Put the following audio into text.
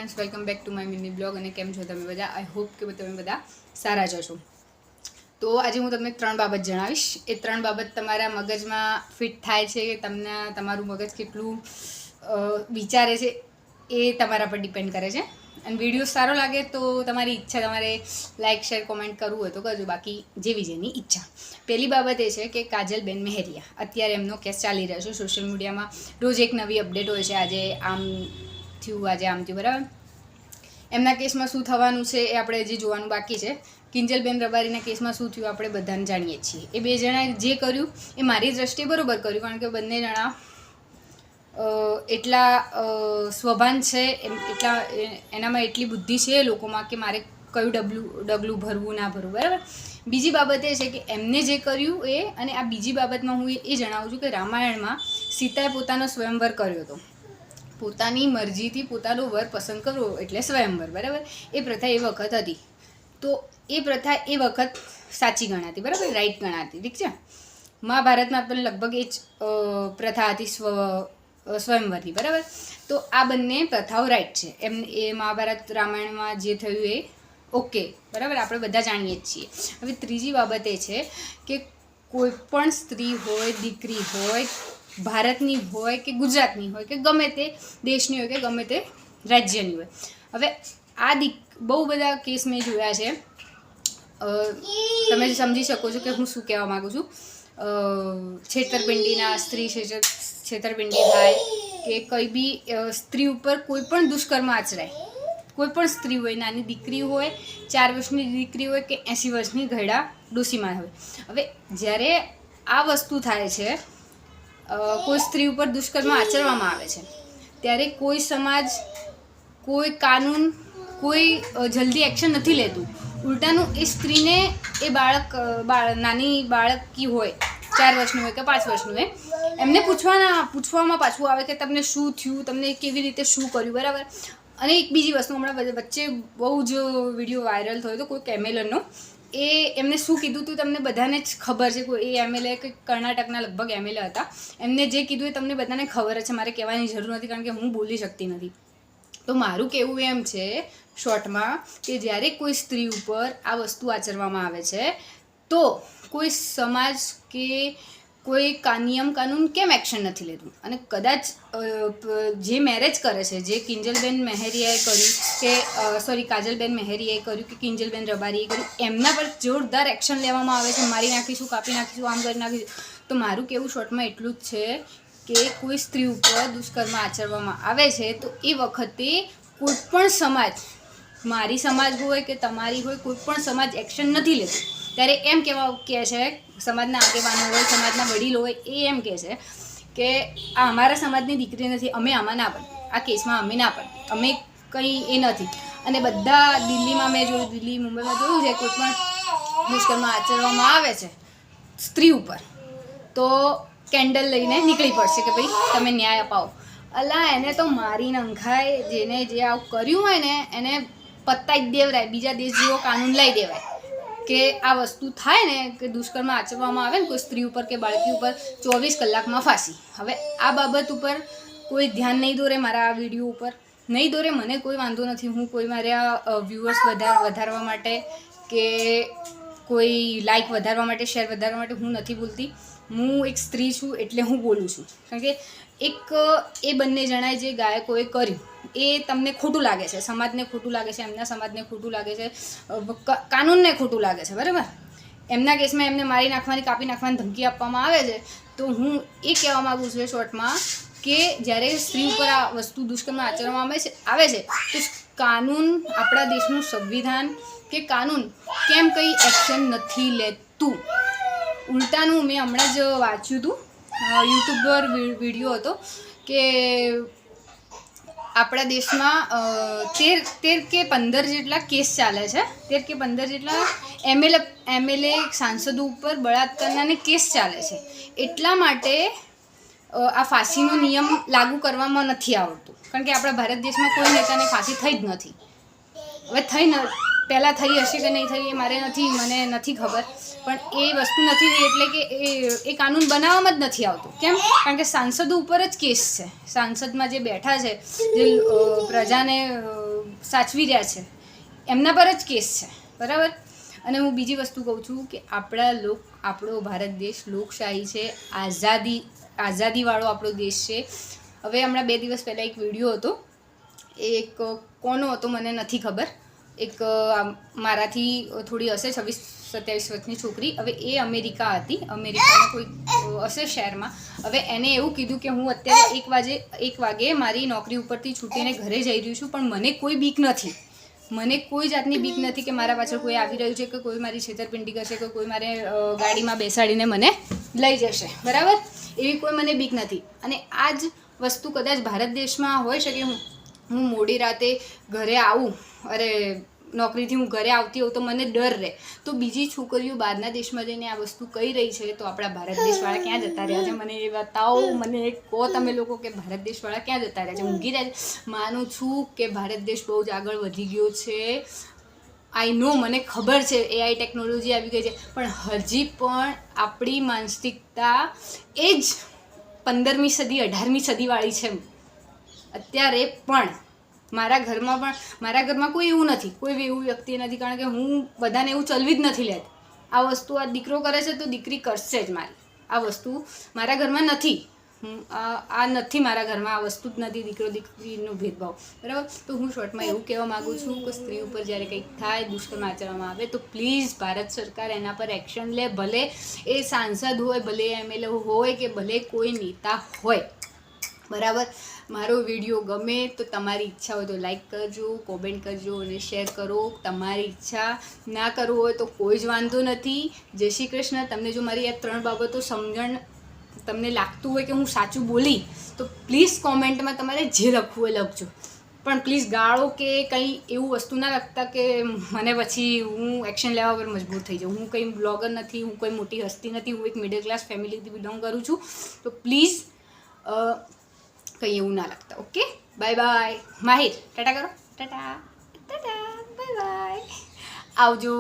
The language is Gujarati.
Friends welcome back to my mini blog અને કેમ છો તમે બધા? આઈ હોપ કે તમે બધા સારા જ હશો. તો આજે હું તમને 3 બાબત જણાવીશ. એ 3 બાબત તમારા મગજમાં ફિટ થાય છે કે તમને તમારું મગજ કેટલું વિચારે છે એ તમારા પર ડિપેન્ડ કરે છે. અને વિડીયો સારો લાગે તો તમારી ઈચ્છા, તમારે લાઇક શેર કોમેન્ટ કરવું હોય તો કરજો, બાકી જેવી જેની ઈચ્છા. પહેલી બાબત એ છે કે કાજલબેન મહેરિયા, અત્યારે એમનો કેસ ચાલી રહ્યો છે સોશિયલ મીડિયામાં. રોજ એક નવી અપડેટ હોય છે. આજે આમ થયું, આજે આમ થયું, બરાબર. એમના કેસમાં શું થવાનું છે એ આપણે હજી જોવાનું બાકી છે. કિંજલબેન રબારીના કેસમાં શું થયું આપણે બધાને જાણીએ છીએ. એ બે જણાએ જે કર્યું એ મારી દ્રષ્ટિએ બરાબર કર્યું, કારણ કે બંને જણા એટલા સ્વભાન છે, એટલા એનામાં એટલી બુદ્ધિ છે એ લોકોમાં કે મારે કયું ડગલું ભરવું ના ભરવું, બરાબર. બીજી બાબત એ છે કે એમને જે કર્યું એ, અને આ બીજી બાબતમાં હું એ જણાવું છું કે રામાયણમાં સીતાએ પોતાનો સ્વયંવર કર્યો હતો. પોતાની મરજીથી પોતાનો વર પસંદ કરવો એટલે સ્વયંવર, બરાબર. એ પ્રથા એ વખત હતી, તો એ પ્રથા એ વખત સાચી ગણાતી, બરાબર, રાઈટ ગણાતી, ઠીક છે. મહાભારતમાં પણ લગભગ એ જ પ્રથા હતી સ્વયંવરની, બરાબર. તો આ બંને પ્રથાઓ રાઈટ છે. એ મહાભારત રામાયણમાં જે થયું એ ઓકે, બરાબર, આપણે બધા જાણીએ જ છીએ. હવે ત્રીજી બાબત એ છે કે કોઈ પણ સ્ત્રી હોય, દીકરી હોય, ભારતની હોય કે ગુજરાતની હોય કે ગમે તે દેશની હોય કે ગમે તે રાજ્યની હોય. હવે આ બહુ બધા કેસ મેં જોયા છે. તમે સમજી શકો છો કે હું શું કહેવા માગું છું. છેતરપિંડીના, સ્ત્રી છેતરપિંડી થાય કે કંઈ બી સ્ત્રી ઉપર કોઈ પણ દુષ્કર્મ આચરાય. કોઈ પણ સ્ત્રી હોય, નાની દીકરી હોય, 4 વર્ષની દીકરી હોય કે 80 વર્ષની ઘરડા ડોસીમાં હોય. હવે જ્યારે આ વસ્તુ થાય છે, કોઈ સ્ત્રી ઉપર દુષ્કર્મ આચરવામાં આવે છે, ત્યારે કોઈ સમાજ, કોઈ કાનૂન, કોઈ જલ્દી એક્શન નથી લેતું. ઉલટાનું એ સ્ત્રીને, એ નાની બાળકી હોય, 4 વર્ષની હોય કે 5 વર્ષની હોય, એમને પૂછવામાં પાછું આવે કે તમને શું થયું, તમને કેવી રીતે શું કર્યું, બરાબર. અને એક બીજી વસ્તુ, હમણાં વચ્ચે બહુ જ વિડીયો વાયરલ થયો હતો કોઈ એમએલએનો. એમને શું કીધું હતું તમને બધાને જ ખબર છે. કોઈ એ એમએલએ કે કર્ણાટકના લગભગ એમએલએ હતા. એમને જે કીધું એ તમને બધાને ખબર જ છે, મારે કહેવાની જરૂર નથી, કારણ કે હું બોલી શકતી નથી. તો મારું કહેવું એમ છે શોર્ટમાં કે જ્યારે કોઈ સ્ત્રી ઉપર આ વસ્તુ આચરવામાં આવે છે તો કોઈ સમાજ કે કોઈ નિયમ કાનૂન કેમ એક્શન નથી લેતું? અને કદાચ જે મેરેજ કરે છે, જે કિંજલબેન મહેરિયાએ કર્યું કે કાજલબેન મહેરિયાએ કર્યું કે કિંજલબેન રબારીએ કર્યું, એમના પર જોરદાર એક્શન લેવામાં આવે છે. મારી નાખીશું, કાપી નાખીશું, આમ કરી નાખીશું. તો મારું કહેવું શોર્ટમાં એટલું જ છે કે કોઈ સ્ત્રી ઉપર દુષ્કર્મ આચરવામાં આવે છે તો એ વખતે કોઈ પણ સમાજ, મારી સમાજ હોય કે તમારી હોય, કોઈ પણ સમાજ એક્શન નથી લેતો. ત્યારે એમ કહે છે, સમાજના આગેવાનો હોય, સમાજના વડીલો હોય, એ એમ કહે છે કે આ અમારા સમાજની દીકરી નથી, અમે આમાં ના પડે, આ કેસમાં અમે ના પડે, અમે કંઈ એ નથી. અને બધા દિલ્હીમાં મેં જોયું, દિલ્હી મુંબઈમાં જોયું છે, કોઈ પણ દુષ્કર્મ આચરવામાં આવે છે સ્ત્રી ઉપર તો કેન્ડલ લઈને નીકળી પડશે કે ભાઈ તમે ન્યાય અપાવો. અલા, એને તો મારી નંખાય. જેને જે આવું કર્યું હોય ને એને પતાઈ જ દેવરાય, બીજા દેશ જેવો કાનૂન લઈ દેવાય કે આ વસ્તુ થાય ને કે દુષ્કર્મ આચરવામાં આવે ને કોઈ સ્ત્રી ઉપર કે બાળકી ઉપર, 24 કલાકમાં ફાંસી. હવે આ બાબત ઉપર કોઈ ધ્યાન નહીં દોરે, મારા આ વિડીયો ઉપર નહીં દોરે, મને કોઈ વાંધો નથી. હું કોઈ મારા વ્યૂઅર્સ વધારવા માટે કે કોઈ લાઇક વધારવા માટે, શેર વધારવા માટે હું નથી બોલતી. હું એક સ્ત્રી છું એટલે હું બોલું છું, કારણ કે એ બંને જણાએ જે ગાયકોએ કર્યું એ તમને ખોટું લાગે છે, સમાજને ખોટું લાગે છે, એમના સમાજને ખોટું લાગે છે, કાનૂનને ખોટું લાગે છે, બરાબર. એમના કેસમાં એમને મારી નાખવાની, કાપી નાખવાની ધમકી આપવામાં આવે છે. તો હું એ કહેવા માગું છું શોર્ટમાં કે જ્યારે સ્ત્રી ઉપર આ વસ્તુ દુષ્કર્મ આચરવામાં આવે છે તો કાનૂન, આપણા દેશનું સંવિધાન કે કાનૂન કેમ કંઈ એક્શન નથી લેતું? ઉલટાનું મેં હમણાં જ વાંચ્યું હતું, યુટ્યુબ પર વિડીયો હતો કે આપણા દેશમાં 13 કે 15 જેટલા કેસ ચાલે છે. 13 કે 15 જેટલા એમએલએ સાંસદો ઉપર બળાત્કારના કેસ ચાલે છે. એટલા માટે આ ફાંસીનો નિયમ લાગુ કરવામાં નથી આવડતું, કારણ કે આપણા ભારત દેશમાં કોઈ નેતાને ફાંસી થઈ જ નથી. હવે પહેલાં થઈ હશે કે નહીં થઈ એ મને નથી ખબર, પણ એ વસ્તુ નથી થઈ એટલે કે એ કાનૂન બનાવવામાં જ નથી આવતું. કેમ? કારણ કે સાંસદો ઉપર જ કેસ છે. સાંસદમાં જે બેઠા છે, જે પ્રજાને સાચવી રહ્યા છે, એમના પર જ કેસ છે, બરાબર. અને હું બીજી વસ્તુ કહું છું કે આપણો ભારત દેશ લોકશાહી છે, આઝાદીવાળો આપણો દેશ છે. હવે હમણાં 2 દિવસ પહેલાં એક વિડીયો હતો, એક કોનો હતો મને નથી ખબર, એક મારાથી થોડી હશે 26-27 વર્ષની છોકરી. હવે એ અમેરિકાના કોઈ હશે શહેરમાં. હવે એને એવું કીધું કે હું અત્યારે 1 વાગે મારી નોકરી ઉપરથી છૂટીને ઘરે જઈ રહ્યું છું, પણ મને કોઈ બીક નથી, મને કોઈ જાતની બીક નથી કે મારા પાછળ કોઈ આવી રહ્યું છે, કે કોઈ મારી છેતરપિંડી કરશે, કે કોઈ મારે ગાડીમાં બેસાડીને મને લઈ જશે, બરાબર. એવી કોઈ મને બીક નથી. અને આ જ વસ્તુ કદાચ ભારત દેશમાં હોઈ શકે. હું મોડી રાતે ઘરે આવું, નોકરીથી હું ઘરે આવતી હોઉં તો મને ડર રહે, તો બીજી છોકરીઓ બહારના દેશમાં જઈને આ વસ્તુ કહી રહી છે, તો આપણા ભારત દેશવાળા ક્યાં જતા રહ્યા છે? મને એ બતાવો, મને કહો તમે લોકો કે ભારત દેશવાળા ક્યાં જતા રહ્યા છે? ઊંઘી રહ્યા છે? માનું છું કે ભારત દેશ બહુ જ આગળ વધી ગયો છે. આઈ નો, મને ખબર છે AI ટેકનોલોજી આવી ગઈ છે, પણ હજી પણ આપણી માનસિકતા એ જ 15મી સદી 18મી સદીવાળી છે. અત્યારે પણ મારા ઘરમાં કોઈ એવું નથી, કોઈ એવું વ્યક્તિ નથી, કારણ કે હું બધાને એવું ચલવી જ નથી લેતી. આ વસ્તુ આ દીકરો કરે છે તો દીકરી કરશે જ મારી. આ વસ્તુ મારા ઘરમાં નથી, આ નથી મારા ઘરમાં, આ વસ્તુ જ નથી દીકરો દીકરીનો ભેદભાવ, બરાબર. તો હું શોર્ટમાં એવું કહેવા માગું છું કે સ્ત્રી ઉપર જ્યારે કંઈક થાય, દુષ્કર્મ આચરવામાં આવે, તો પ્લીઝ ભારત સરકાર એના પર એક્શન લે. ભલે એ સાંસદ હોય, ભલે MLA હોય, કે ભલે કોઈ નેતા હોય, બરાબર. મારો વિડીયો ગમે તો તમારી ઈચ્છા હોય તો લાઈક કરજો, કોમેન્ટ કરજો અને શેર કરો. તમારી ઈચ્છા ના કરવું હોય તો કોઈ જ વાંધો નથી. જય શ્રી કૃષ્ણ. તમને જો મારી આ 3 બાબતો સમજણ તમને લાગતું હોય કે હું સાચું બોલી, તો પ્લીઝ કોમેન્ટમાં તમારે જે લખવું હોય લખજો, પણ પ્લીઝ ગાળો કે કંઈ એવું વસ્તુ ના લખતા કે મને પછી હું એક્શન લેવા પર મજબૂર થઈ જાઉં. હું કંઈ બ્લોગર નથી, હું કોઈ મોટી હસ્તી નથી, હું એક મિડલ ક્લાસ ફેમિલીથી બિલોંગ કરું છું. તો પ્લીઝ કંઈ એવું ના લખતા. Okay, bye bye. Mahir tata કરો, ટાટા ટાટા, બાય બાય, આવજો.